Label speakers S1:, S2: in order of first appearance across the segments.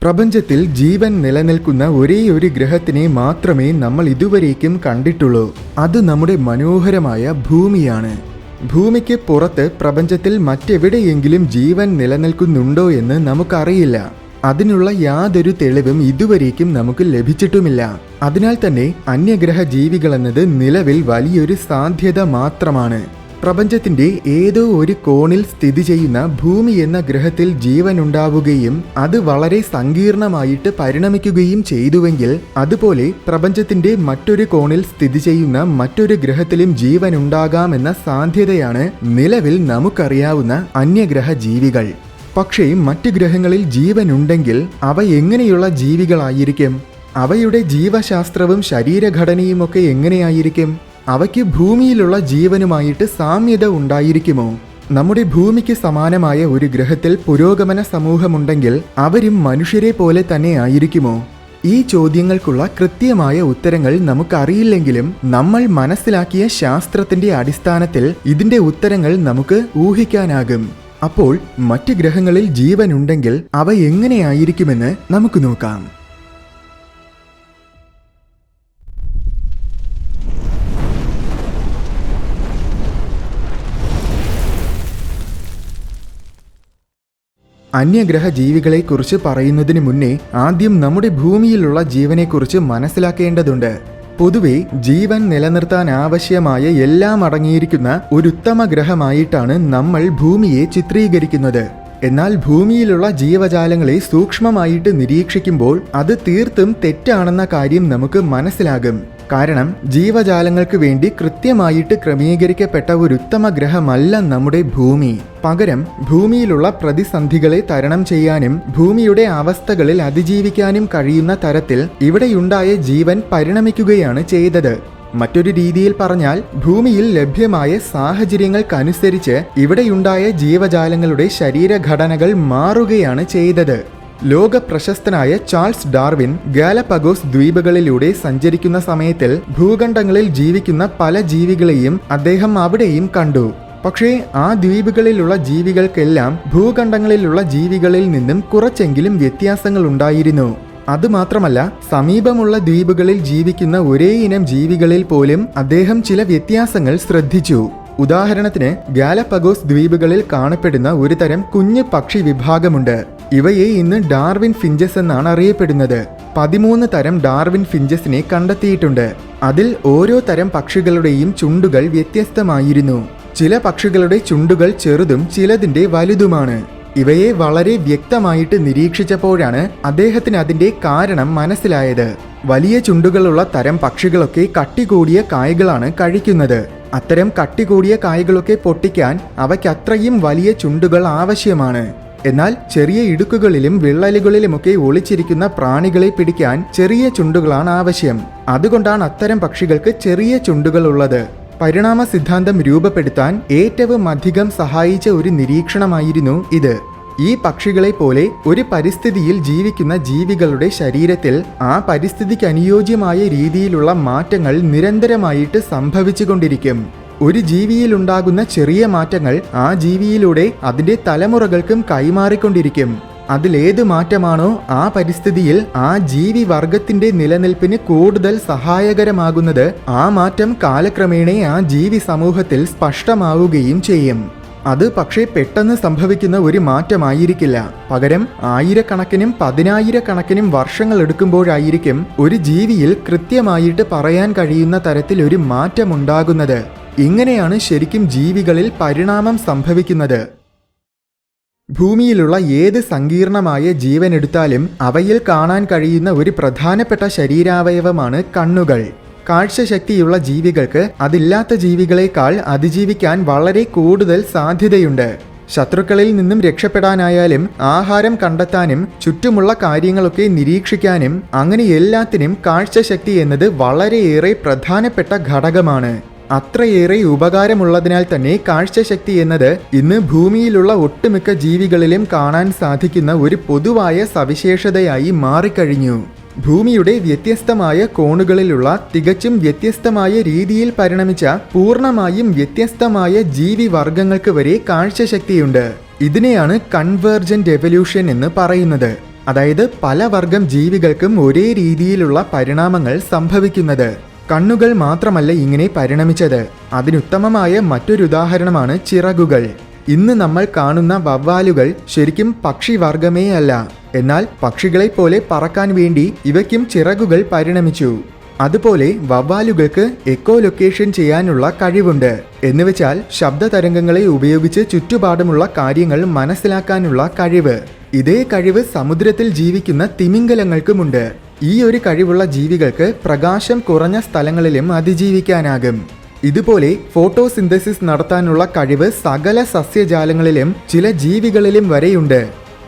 S1: പ്രപഞ്ചത്തിൽ ജീവൻ നിലനിൽക്കുന്ന ഒരേയൊരു ഗ്രഹത്തിനെ മാത്രമേ നമ്മൾ ഇതുവരേക്കും കണ്ടിട്ടുള്ളൂ. അത് നമ്മുടെ മനോഹരമായ ഭൂമിയാണ്. ഭൂമിക്ക് പുറത്ത് പ്രപഞ്ചത്തിൽ മറ്റെവിടെയെങ്കിലും ജീവൻ നിലനിൽക്കുന്നുണ്ടോ എന്ന് നമുക്കറിയില്ല. അതിനുള്ള യാതൊരു തെളിവും ഇതുവരേക്കും നമുക്ക് ലഭിച്ചിട്ടുമില്ല. അതിനാൽ തന്നെ അന്യഗ്രഹ ജീവികളെന്നത് നിലവിൽ വലിയൊരു സാധ്യത മാത്രമാണ്. പ്രപഞ്ചത്തിന്റെ ഏതോ ഒരു കോണിൽ സ്ഥിതി ചെയ്യുന്ന ഭൂമി എന്ന ഗ്രഹത്തിൽ ജീവൻ ഉണ്ടാവുകയും അത് വളരെ സങ്കീർണമായിട്ട് പരിണമിക്കുകയും ചെയ്തുവെങ്കിൽ, അതുപോലെ പ്രപഞ്ചത്തിന്റെ മറ്റൊരു കോണിൽ സ്ഥിതി ചെയ്യുന്ന മറ്റൊരു ഗ്രഹത്തിലും ജീവൻ ഉണ്ടാകാമെന്ന സാധ്യതയാണ് നിലവിൽ നമുക്കറിയാവുന്ന അന്യഗ്രഹ ജീവികൾ. പക്ഷേ മറ്റ് ഗ്രഹങ്ങളിൽ ജീവൻ ഉണ്ടെങ്കിൽ അവ എങ്ങനെയുള്ള ജീവികളായിരിക്കും? അവയുടെ ജീവശാസ്ത്രവും ശരീരഘടനയുമൊക്കെ എങ്ങനെയായിരിക്കും? അവയ്ക്ക് ഭൂമിയിലുള്ള ജീവനുമായിട്ട് സാമ്യത ഉണ്ടായിരിക്കുമോ? നമ്മുടെ ഭൂമിക്ക് സമാനമായ ഒരു ഗ്രഹത്തിൽ പുരോഗമന സമൂഹമുണ്ടെങ്കിൽ അവരും മനുഷ്യരെ പോലെ തന്നെ ആയിരിക്കുമോ? ഈ ചോദ്യങ്ങൾക്കുള്ള കൃത്യമായ ഉത്തരങ്ങൾ നമുക്കറിയില്ലെങ്കിലും നമ്മൾ മനസ്സിലാക്കിയ ശാസ്ത്രത്തിന്റെ അടിസ്ഥാനത്തിൽ ഇതിന്റെ ഉത്തരങ്ങൾ നമുക്ക് ഊഹിക്കാനാകും. അപ്പോൾ മറ്റ് ഗ്രഹങ്ങളിൽ ജീവൻ ഉണ്ടെങ്കിൽ അവ എങ്ങനെയായിരിക്കുമെന്ന് നമുക്ക് നോക്കാം. അന്യഗ്രഹ ജീവികളെക്കുറിച്ച് പറയുന്നതിന് മുന്നേ ആദ്യം നമ്മുടെ ഭൂമിയിലുള്ള ജീവനെക്കുറിച്ച് മനസ്സിലാക്കേണ്ടതുണ്ട്. പൊതുവെ ജീവൻ നിലനിർത്താൻ ആവശ്യമായ എല്ലാം അടങ്ങിയിരിക്കുന്ന ഒരു ഉത്തമ ഗ്രഹമായിട്ടാണ് നമ്മൾ ഭൂമിയെ ചിത്രീകരിക്കുന്നത്. എന്നാൽ ഭൂമിയിലുള്ള ജീവജാലങ്ങളെ സൂക്ഷ്മമായിട്ട് നിരീക്ഷിക്കുമ്പോൾ അത് തീർത്തും തെറ്റാണെന്ന കാര്യം നമുക്ക് മനസ്സിലാകും. കാരണം ജീവജാലങ്ങൾക്ക് വേണ്ടി കൃത്യമായിട്ട് ക്രമീകരിക്കപ്പെട്ട ഒരു ഉത്തമ ഗ്രഹമല്ല നമ്മുടെ ഭൂമി. പകരം ഭൂമിയിലുള്ള പ്രതിസന്ധികളെ തരണം ചെയ്യാനും ഭൂമിയുടെ അവസ്ഥകളിൽ അതിജീവിക്കാനും കഴിയുന്ന തരത്തിൽ ഇവിടെയുണ്ടായ ജീവൻ പരിണമിക്കുകയാണ് ചെയ്തത്. മറ്റൊരു രീതിയിൽ പറഞ്ഞാൽ, ഭൂമിയിൽ ലഭ്യമായ സാഹചര്യങ്ങൾക്കനുസരിച്ച് ഇവിടെയുണ്ടായ ജീവജാലങ്ങളുടെ ശരീരഘടനകൾ മാറുകയാണ് ചെയ്തത്. ലോക പ്രശസ്തനായ ചാൾസ് ഡാർവിൻ ഗാലപഗോസ് ദ്വീപുകളിലൂടെ സഞ്ചരിക്കുന്ന സമയത്തിൽ ഭൂഖണ്ഡങ്ങളിൽ ജീവിക്കുന്ന പല ജീവികളെയും അദ്ദേഹം അവിടെയും കണ്ടു. പക്ഷേ ആ ദ്വീപുകളിലുള്ള ജീവികൾക്കെല്ലാം ഭൂഖണ്ഡങ്ങളിലുള്ള ജീവികളിൽ നിന്നും കുറച്ചെങ്കിലും വ്യത്യാസങ്ങൾ ഉണ്ടായിരുന്നു. അതുമാത്രമല്ല, സമീപമുള്ള ദ്വീപുകളിൽ ജീവിക്കുന്ന ഒരേ ഇനം ജീവികളിൽ പോലും അദ്ദേഹം ചില വ്യത്യാസങ്ങൾ ശ്രദ്ധിച്ചു. ഉദാഹരണത്തിന്, ഗാലപഗോസ് ദ്വീപുകളിൽ കാണപ്പെടുന്ന ഒരു തരം കുഞ്ഞു പക്ഷി വിഭാഗമുണ്ട്. ഇവയെ ഇന്ന് ഡാർവിൻ ഫിഞ്ചസ് എന്നാണ് അറിയപ്പെടുന്നത്. 13 തരം ഡാർവിൻ ഫിഞ്ചസിനെ കണ്ടെത്തിയിട്ടുണ്ട്. അതിൽ ഓരോ തരം പക്ഷികളുടെയും ചുണ്ടുകൾ വ്യത്യസ്തമായിരുന്നു. ചില പക്ഷികളുടെ ചുണ്ടുകൾ ചെറുതും ചിലതിന്റെ വലുതുമാണ്. ഇവയെ വളരെ വ്യക്തമായിട്ട് നിരീക്ഷിച്ചപ്പോഴാണ് അദ്ദേഹത്തിന് അതിന്റെ കാരണം മനസ്സിലായത്. വലിയ ചുണ്ടുകളുള്ള തരം പക്ഷികളൊക്കെ കട്ടികൂടിയ കായ്കളാണ് കഴിക്കുന്നത്. അത്തരം കട്ടികൂടിയ കായ്കളൊക്കെ പൊട്ടിക്കാൻ അവയ്ക്കത്രയും വലിയ ചുണ്ടുകൾ ആവശ്യമാണ്. എന്നാൽ ചെറിയ ഇടുക്കുകളിലും വിള്ളലുകളിലുമൊക്കെ ഒളിച്ചിരിക്കുന്ന പ്രാണികളെ പിടിക്കാൻ ചെറിയ ചുണ്ടുകളാണ് ആവശ്യം. അതുകൊണ്ടാണ് അത്തരം പക്ഷികൾക്ക് ചെറിയ ചുണ്ടുകൾ ഉള്ളത്. പരിണാമ സിദ്ധാന്തം രൂപപ്പെടുത്താൻ ഏറ്റവും അധികം സഹായിച്ച ഒരു നിരീക്ഷണമായിരുന്നു ഇത്. ഈ പക്ഷികളെ പോലെ ഒരു പരിസ്ഥിതിയിൽ ജീവിക്കുന്ന ജീവികളുടെ ശരീരത്തിൽ ആ പരിസ്ഥിതിക്ക് അനുയോജ്യമായ രീതിയിലുള്ള മാറ്റങ്ങൾ നിരന്തരമായിട്ട് സംഭവിച്ചുകൊണ്ടിരിക്കും. ഒരു ജീവിയിലുണ്ടാകുന്ന ചെറിയ മാറ്റങ്ങൾ ആ ജീവിയിലൂടെ അതിന്റെ തലമുറകൾക്കും കൈമാറിക്കൊണ്ടിരിക്കും. അതിലേത് മാറ്റമാണോ ആ പരിസ്ഥിതിയിൽ ആ ജീവി വർഗത്തിന്റെ നിലനിൽപ്പിന് കൂടുതൽ സഹായകരമാകുന്നത്, ആ മാറ്റം കാലക്രമേണ ആ ജീവി സമൂഹത്തിൽ സ്പഷ്ടമാവുകയും ചെയ്യും. അത് പക്ഷേ പെട്ടെന്ന് സംഭവിക്കുന്ന ഒരു മാറ്റമായിരിക്കില്ല. പകരം ആയിരക്കണക്കിനും 10,000-കണക്കിനും വർഷങ്ങൾ എടുക്കുമ്പോഴായിരിക്കും ഒരു ജീവിയിൽ കൃത്യമായിട്ട് പറയാൻ കഴിയുന്ന തരത്തിൽ ഒരു മാറ്റമുണ്ടാകുന്നത്. ഇങ്ങനെയാണ് ശരിക്കും ജീവികളിൽ പരിണാമം സംഭവിക്കുന്നത്. ഭൂമിയിലുള്ള ഏത് സങ്കീർണമായ ജീവൻ എടുത്താലും അവയിൽ കാണാൻ കഴിയുന്ന ഒരു പ്രധാനപ്പെട്ട ശരീരാവയവമാണ് കണ്ണുകൾ. കാഴ്ചശക്തിയുള്ള ജീവികൾക്ക് അതില്ലാത്ത ജീവികളെക്കാൾ അതിജീവിക്കാൻ വളരെ കൂടുതൽ സാധ്യതയുണ്ട്. ശത്രുക്കളിൽ നിന്നും രക്ഷപ്പെടാനായാലും ആഹാരം കണ്ടെത്താനും ചുറ്റുമുള്ള കാര്യങ്ങളൊക്കെ നിരീക്ഷിക്കാനും അങ്ങനെ എല്ലാത്തിനും കാഴ്ചശക്തി എന്നത് വളരെയേറെ പ്രധാനപ്പെട്ട ഘടകമാണ്. അത്രയേറെ ഉപകാരമുള്ളതിനാൽ തന്നെ കാഴ്ചശക്തി എന്നത് ഇന്ന് ഭൂമിയിലുള്ള ഒട്ടുമിക്ക ജീവികളിലും കാണാൻ സാധിക്കുന്ന ഒരു പൊതുവായ സവിശേഷതയായി മാറിക്കഴിഞ്ഞു. ഭൂമിയുടെ വ്യത്യസ്തമായ കോണുകളിലുള്ള തികച്ചും വ്യത്യസ്തമായ രീതിയിൽ പരിണമിച്ച പൂർണ്ണമായും വ്യത്യസ്തമായ ജീവിവർഗങ്ങൾക്ക് വരെ കാഴ്ചശക്തിയുണ്ട്. ഇതിനെയാണ് കൺവേർജന്റ് എവല്യൂഷൻ എന്ന് പറയുന്നത്. അതായത് പല വർഗം ജീവികൾക്കും ഒരേ രീതിയിലുള്ള പരിണാമങ്ങൾ സംഭവിക്കുന്നത്. കണ്ണുകൾ മാത്രമല്ല ഇങ്ങനെ പരിണമിച്ചത്. അതിനുത്തമമായ മറ്റൊരു ഉദാഹരണമാണ് ചിറകുകൾ. ഇന്ന് നമ്മൾ കാണുന്ന വവ്വാലുകൾ ശരിക്കും പക്ഷിവർഗമേ അല്ല. എന്നാൽ പക്ഷികളെപ്പോലെ പറക്കാൻ വേണ്ടി ഇവയ്ക്കും ചിറകുകൾ പരിണമിച്ചു. അതുപോലെ വവ്വാലുകൾക്ക് എക്കോ ലൊക്കേഷൻ ചെയ്യാനുള്ള കഴിവുണ്ട്. എന്നുവെച്ചാൽ ശബ്ദ തരംഗങ്ങളെ ഉപയോഗിച്ച് ചുറ്റുപാടുമുള്ള കാര്യങ്ങൾ മനസ്സിലാക്കാനുള്ള കഴിവ്. ഇതേ കഴിവ് സമുദ്രത്തിൽ ജീവിക്കുന്ന തിമിംഗലങ്ങൾക്കുമുണ്ട്. ഈ ഒരു കഴിവുള്ള ജീവികൾക്ക് പ്രകാശം കുറഞ്ഞ സ്ഥലങ്ങളിലും അതിജീവിക്കാനാകും. ഇതുപോലെ ഫോട്ടോസിന്തസിസ് നടത്താനുള്ള കഴിവ് സകല സസ്യജാലങ്ങളിലും ചില ജീവികളിലും വരെയുണ്ട്.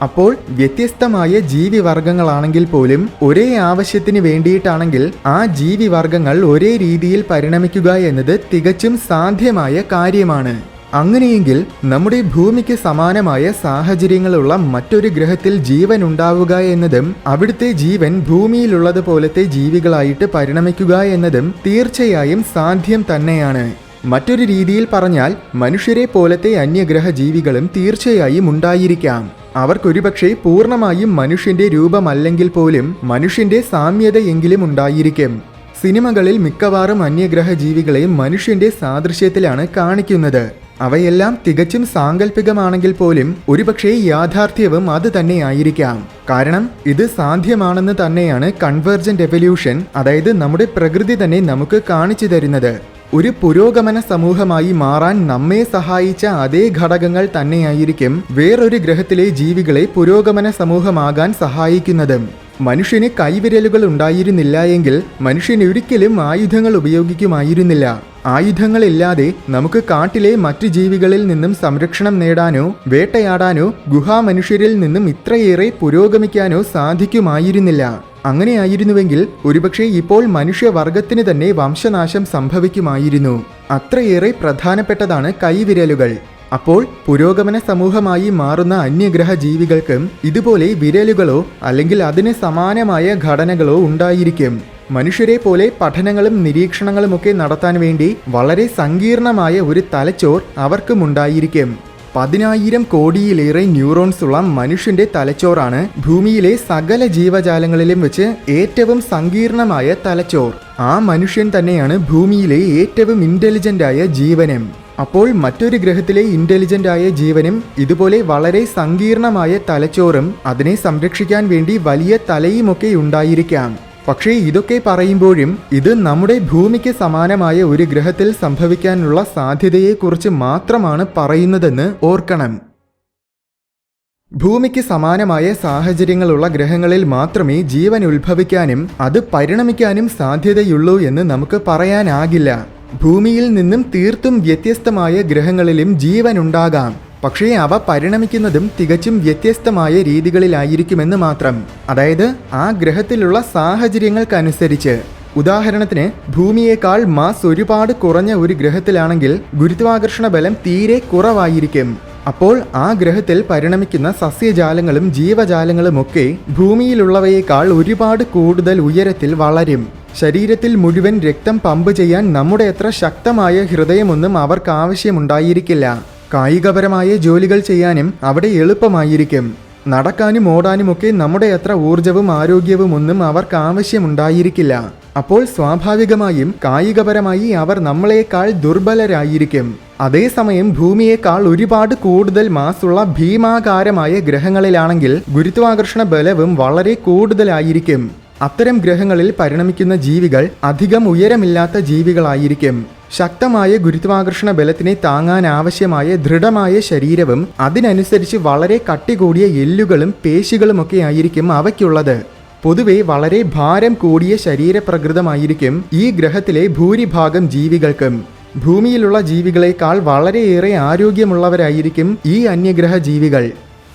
S1: അപ്പോൾ വ്യത്യസ്തമായ ജീവിവർഗങ്ങളാണെങ്കിൽ പോലും ഒരേ ആവശ്യത്തിന് വേണ്ടിയിട്ടാണെങ്കിൽ ആ ജീവിവർഗങ്ങൾ ഒരേ രീതിയിൽ പരിണമിക്കുക എന്നത് തികച്ചും സാധ്യമായ കാര്യമാണ്. അങ്ങനെയെങ്കിൽ നമ്മുടെ ഭൂമിക്ക് സമാനമായ സാഹചര്യങ്ങളുള്ള മറ്റൊരു ഗ്രഹത്തിൽ ജീവൻ ഉണ്ടാവുക എന്നതും അവിടുത്തെ ജീവൻ ഭൂമിയിലുള്ളതുപോലത്തെ ജീവികളായിട്ട് പരിണമിക്കുക എന്നതും തീർച്ചയായും സാധ്യം തന്നെയാണ്. മറ്റൊരു രീതിയിൽ പറഞ്ഞാൽ മനുഷ്യരെ പോലത്തെ അന്യഗ്രഹ ജീവികളും തീർച്ചയായും ഉണ്ടായിരിക്കാം. അവർക്കൊരുപക്ഷെ പൂർണ്ണമായും മനുഷ്യന്റെ രൂപമല്ലെങ്കിൽ പോലും മനുഷ്യന്റെ സാമ്യതയെങ്കിലും ഉണ്ടായിരിക്കും. സിനിമകളിൽ മിക്കവാറും അന്യഗ്രഹ ജീവികളെ മനുഷ്യന്റെ സാദൃശ്യത്തിലാണ് കാണിക്കുന്നത്. അവയെല്ലാം തികച്ചും സാങ്കല്പികമാണെങ്കിൽ പോലും ഒരുപക്ഷെ യാഥാർത്ഥ്യവും അത് തന്നെയായിരിക്കാം. കാരണം ഇത് സാധ്യമാണെന്ന് തന്നെയാണ് കൺവെർജന്റ് എവല്യൂഷൻ, അതായത് നമ്മുടെ പ്രകൃതി തന്നെ നമുക്ക് കാണിച്ചു തരുന്നത്. ഒരു പുരോഗമന സമൂഹമായി മാറാൻ നമ്മെ സഹായിച്ച അതേ ഘടകങ്ങൾ തന്നെയായിരിക്കും വേറൊരു ഗ്രഹത്തിലെ ജീവികളെ പുരോഗമന സമൂഹമാകാൻ സഹായിക്കുന്നതും. മനുഷ്യന് കൈവിരലുകൾ ഉണ്ടായിരുന്നില്ല എങ്കിൽ മനുഷ്യൻ ഒരിക്കലും ആയുധങ്ങൾ ഉപയോഗിക്കുമായിരുന്നില്ല. ആയുധങ്ങളില്ലാതെ നമുക്ക് കാട്ടിലെ മറ്റു ജീവികളിൽ നിന്നും സംരക്ഷണം നേടാനോ വേട്ടയാടാനോ ഗുഹാമനുഷ്യരിൽ നിന്നും ഇത്രയേറെ പുരോഗമിക്കാനോ സാധിക്കുമായിരുന്നില്ല. അങ്ങനെയായിരുന്നുവെങ്കിൽ ഒരുപക്ഷെ ഇപ്പോൾ മനുഷ്യവർഗത്തിന് തന്നെ വംശനാശം സംഭവിക്കുമായിരുന്നു. അത്രയേറെ പ്രധാനപ്പെട്ടതാണ് കൈവിരലുകൾ. അപ്പോൾ പുരോഗമന സമൂഹമായി മാറുന്ന അന്യഗ്രഹ ജീവികൾക്കും ഇതുപോലെ വിരലുകളോ അല്ലെങ്കിൽ അതിന് സമാനമായ ഘടനകളോ ഉണ്ടായിരിക്കും. മനുഷ്യരെ പോലെ പഠനങ്ങളും നിരീക്ഷണങ്ങളുമൊക്കെ നടത്താൻ വേണ്ടി വളരെ സങ്കീർണമായ ഒരു തലച്ചോർ അവർക്കുമുണ്ടായിരിക്കും. 10,000 കോടിയിലേറെ ന്യൂറോൺസ് ഉള്ള മനുഷ്യന്റെ തലച്ചോറാണ് ഭൂമിയിലെ സകല ജീവജാലങ്ങളിലും വെച്ച് ഏറ്റവും സങ്കീർണമായ തലച്ചോർ. ആ മനുഷ്യൻ തന്നെയാണ് ഭൂമിയിലെ ഏറ്റവും ഇന്റലിജന്റായ ജീവനും. അപ്പോൾ മറ്റൊരു ഗ്രഹത്തിലെ ഇന്റലിജന്റായ ജീവനും ഇതുപോലെ വളരെ സങ്കീർണമായ തലച്ചോറും അതിനെ സംരക്ഷിക്കാൻ വേണ്ടി വലിയ തലയുമൊക്കെ ഉണ്ടായിരിക്കാം. പക്ഷേ ഇതൊക്കെ പറയുമ്പോഴും ഇത് നമ്മുടെ ഭൂമിക്ക് സമാനമായ ഒരു ഗ്രഹത്തിൽ സംഭവിക്കാനുള്ള സാധ്യതയെക്കുറിച്ച് മാത്രമാണ് പറയുന്നതെന്ന് ഓർക്കണം. ഭൂമിക്ക് സമാനമായ സാഹചര്യങ്ങളുള്ള ഗ്രഹങ്ങളിൽ മാത്രമേ ജീവൻ ഉത്ഭവിക്കാനും അത് പരിണമിക്കാനും സാധ്യതയുള്ളൂ എന്ന് നമുക്ക് പറയാനാകില്ല. ഭൂമിയിൽ നിന്നും തീർത്തും വ്യത്യസ്തമായ ഗ്രഹങ്ങളിലും ജീവൻ ഉണ്ടാകാം. പക്ഷേ അവ പരിണമിക്കുന്നതും തികച്ചും വ്യത്യസ്തമായ രീതികളിലായിരിക്കുമെന്ന് മാത്രം. അതായത് ആ ഗ്രഹത്തിലുള്ള സാഹചര്യങ്ങൾക്കനുസരിച്ച്. ഉദാഹരണത്തിന് ഭൂമിയേക്കാൾ മാസ് ഒരുപാട് കുറഞ്ഞ ഒരു ഗ്രഹത്തിലാണെങ്കിൽ ഗുരുത്വാകർഷണ ബലം തീരെ കുറവായിരിക്കും. അപ്പോൾ ആ ഗ്രഹത്തിൽ പരിണമിക്കുന്ന സസ്യജാലങ്ങളും ജീവജാലങ്ങളുമൊക്കെ ഭൂമിയിലുള്ളവയേക്കാൾ ഒരുപാട് കൂടുതൽ ഉയരത്തിൽ വളരും. ശരീരത്തിൽ മുഴുവൻ രക്തം പമ്പ് ചെയ്യാൻ നമ്മുടെ അത്ര ശക്തമായ ഹൃദയമൊന്നും അവർക്ക് ആവശ്യമുണ്ടായിരിക്കില്ല. കായികപരമായ ജോലികൾ ചെയ്യാനും അവിടെ എളുപ്പമായിരിക്കും. നടക്കാനും ഓടാനുമൊക്കെ നമ്മുടെ അത്ര ഊർജവും ആരോഗ്യവും ഒന്നും അവർക്ക് ആവശ്യമുണ്ടായിരിക്കില്ല. അപ്പോൾ സ്വാഭാവികമായും കായികപരമായി അവർ നമ്മളെക്കാൾ ദുർബലരായിരിക്കും. അതേസമയം ഭൂമിയേക്കാൾ ഒരുപാട് കൂടുതൽ മാസുള്ള ഭീമാകാരമായ ഗ്രഹങ്ങളിലാണെങ്കിൽ ഗുരുത്വാകർഷണ ബലവും വളരെ കൂടുതലായിരിക്കും. അത്തരം ഗ്രഹങ്ങളിൽ പരിണമിക്കുന്ന ജീവികൾ അധികം ഉയരമില്ലാത്ത ജീവികളായിരിക്കും. ശക്തമായ ഗുരുത്വാകർഷണ ബലത്തിനെ താങ്ങാൻ ആവശ്യമായ ദൃഢമായ ശരീരവും അതിനനുസരിച്ച് വളരെ കട്ടി കൂടിയ എല്ലുകളും പേശികളുമൊക്കെ ആയിരിക്കും അവയ്ക്കുള്ളത്. പൊതുവെ വളരെ ഭാരം കൂടിയ ശരീരപ്രകൃതമായിരിക്കും ഈ ഗ്രഹത്തിലെ ഭൂരിഭാഗം ജീവികൾക്കും. ഭൂമിയിലുള്ള ജീവികളെക്കാൾ വളരെയേറെ ആരോഗ്യമുള്ളവരായിരിക്കും ഈ അന്യഗ്രഹ ജീവികൾ.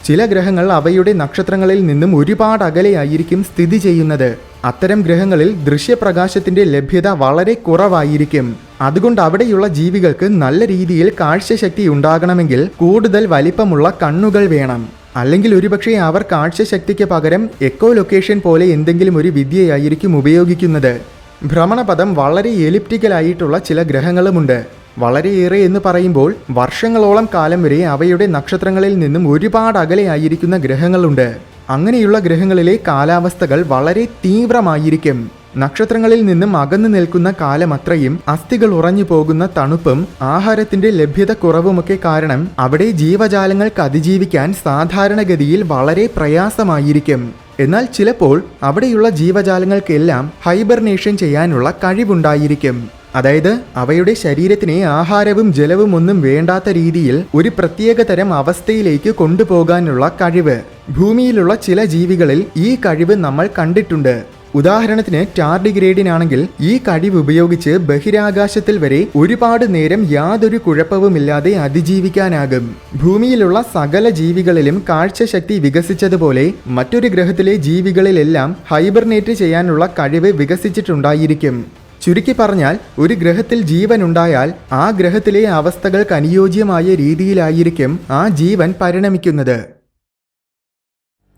S1: ചില ഗ്രഹങ്ങൾ അവയുടെ നക്ഷത്രങ്ങളിൽ നിന്നും ഒരുപാട് അകലെയായിരിക്കും സ്ഥിതി ചെയ്യുന്നത്. അത്തരം ഗ്രഹങ്ങളിൽ ദൃശ്യപ്രകാശത്തിന്റെ ലഭ്യത വളരെ കുറവായിരിക്കും. അതുകൊണ്ട് അവിടെയുള്ള ജീവികൾക്ക് നല്ല രീതിയിൽ കാഴ്ചശക്തി ഉണ്ടാകണമെങ്കിൽ കൂടുതൽ വലിപ്പമുള്ള കണ്ണുകൾ വേണം. അല്ലെങ്കിൽ ഒരുപക്ഷെ അവർ കാഴ്ചശക്തിക്ക് പകരം എക്കോ ലൊക്കേഷൻ പോലെ എന്തെങ്കിലും ഒരു വിദ്യയായിരിക്കും ഉപയോഗിക്കുന്നത്. ഭ്രമണപഥം വളരെ എലിപ്റ്റിക്കലായിട്ടുള്ള ചില ഗ്രഹങ്ങളുമുണ്ട്. വളരെയേറെ എന്ന് പറയുമ്പോൾ വർഷങ്ങളോളം കാലം വരെ അവയുടെ നക്ഷത്രങ്ങളിൽ നിന്നും ഒരുപാട് അകലെയായിരിക്കുന്ന ഗ്രഹങ്ങളുണ്ട്. അങ്ങനെയുള്ള ഗ്രഹങ്ങളിലെ കാലാവസ്ഥകൾ വളരെ തീവ്രമായിരിക്കും. നക്ഷത്രങ്ങളിൽ നിന്നും അകന്നു നിൽക്കുന്ന കാലമത്രയും അസ്ഥികൾ ഉറഞ്ഞു പോകുന്ന തണുപ്പും ആഹാരത്തിന്റെ ലഭ്യത കുറവുമൊക്കെ കാരണം അവിടെ ജീവജാലങ്ങൾക്ക് അതിജീവിക്കാൻ സാധാരണഗതിയിൽ വളരെ പ്രയാസമായിരിക്കും. എന്നാൽ ചിലപ്പോൾ അവിടെയുള്ള ജീവജാലങ്ങൾക്കെല്ലാം ഹൈബർനേഷൻ ചെയ്യാനുള്ള കഴിവുണ്ടായിരിക്കും. അതായത് അവയുടെ ശരീരത്തിനെ ആഹാരവും ജലവും ഒന്നും വേണ്ടാത്ത രീതിയിൽ ഒരു പ്രത്യേക തരം അവസ്ഥയിലേക്ക് കൊണ്ടുപോകാനുള്ള കഴിവ്. ഭൂമിയിലുള്ള ചില ജീവികളിൽ ഈ കഴിവ് നമ്മൾ കണ്ടിട്ടുണ്ട്. ഉദാഹരണത്തിന് ടാർഡിഗ്രേഡിനാണെങ്കിൽ ഈ കഴിവ് ഉപയോഗിച്ച് ബഹിരാകാശത്തിൽ വരെ ഒരുപാട് നേരം യാതൊരു കുഴപ്പവുമില്ലാതെ അതിജീവിക്കാനാകും. ഭൂമിയിലുള്ള സകല ജീവികളിലും കാഴ്ചശക്തി വികസിച്ചതുപോലെ മറ്റൊരു ഗ്രഹത്തിലെ ജീവികളിലെല്ലാം ഹൈബർനേറ്റ് ചെയ്യാനുള്ള കഴിവ് വികസിച്ചിട്ടുണ്ടായിരിക്കും. ചുരുക്കി പറഞ്ഞാൽ ഒരു ഗ്രഹത്തിൽ ജീവൻ ഉണ്ടായാൽ ആ ഗ്രഹത്തിലെ അവസ്ഥകൾക്ക് അനുയോജ്യമായ രീതിയിലായിരിക്കും ആ ജീവൻ പരിണമിക്കുന്നത്.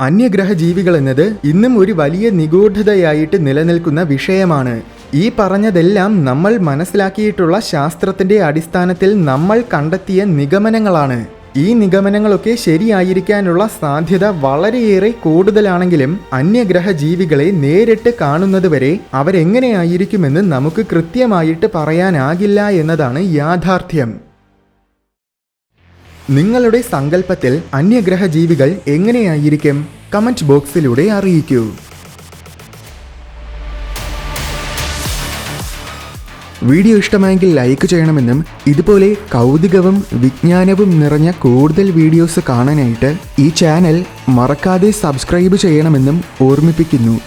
S1: അന്യഗ്രഹ ജീവികൾ എന്നത് ഇന്നും ഒരു വലിയ നിഗൂഢതയായിട്ട് നിലനിൽക്കുന്ന വിഷയമാണ്. ഈ പറഞ്ഞതെല്ലാം നമ്മൾ മനസ്സിലാക്കിയിട്ടുള്ള ശാസ്ത്രത്തിന്റെ അടിസ്ഥാനത്തിൽ നമ്മൾ കണ്ടെത്തിയ നിഗമനങ്ങളാണ്. ഈ നിഗമനങ്ങളൊക്കെ ശരിയായിരിക്കാനുള്ള സാധ്യത വളരെയേറെ കൂടുതലാണെങ്കിലും അന്യഗ്രഹ ജീവികളെ നേരിട്ട് കാണുന്നതുവരെ അവരെങ്ങനെയായിരിക്കുമെന്ന് നമുക്ക് കൃത്യമായിട്ട് പറയാനാകില്ല എന്നതാണ് യാഥാർത്ഥ്യം. നിങ്ങളുടെ സങ്കല്പത്തിൽ അന്യഗ്രഹ ജീവികൾ എങ്ങനെയായിരിക്കും? കമന്റ് ബോക്സിലൂടെ അറിയിക്കൂ. വീഡിയോ ഇഷ്ടമായെങ്കിൽ ലൈക്ക് ചെയ്യണമെന്നും ഇതുപോലെ കൗതുകവും വിജ്ഞാനവും നിറഞ്ഞ കൂടുതൽ വീഡിയോസ് കാണാനായിട്ട് ഈ ചാനൽ മറക്കാതെ സബ്സ്ക്രൈബ് ചെയ്യണമെന്നും ഓർമ്മിപ്പിക്കുന്നു.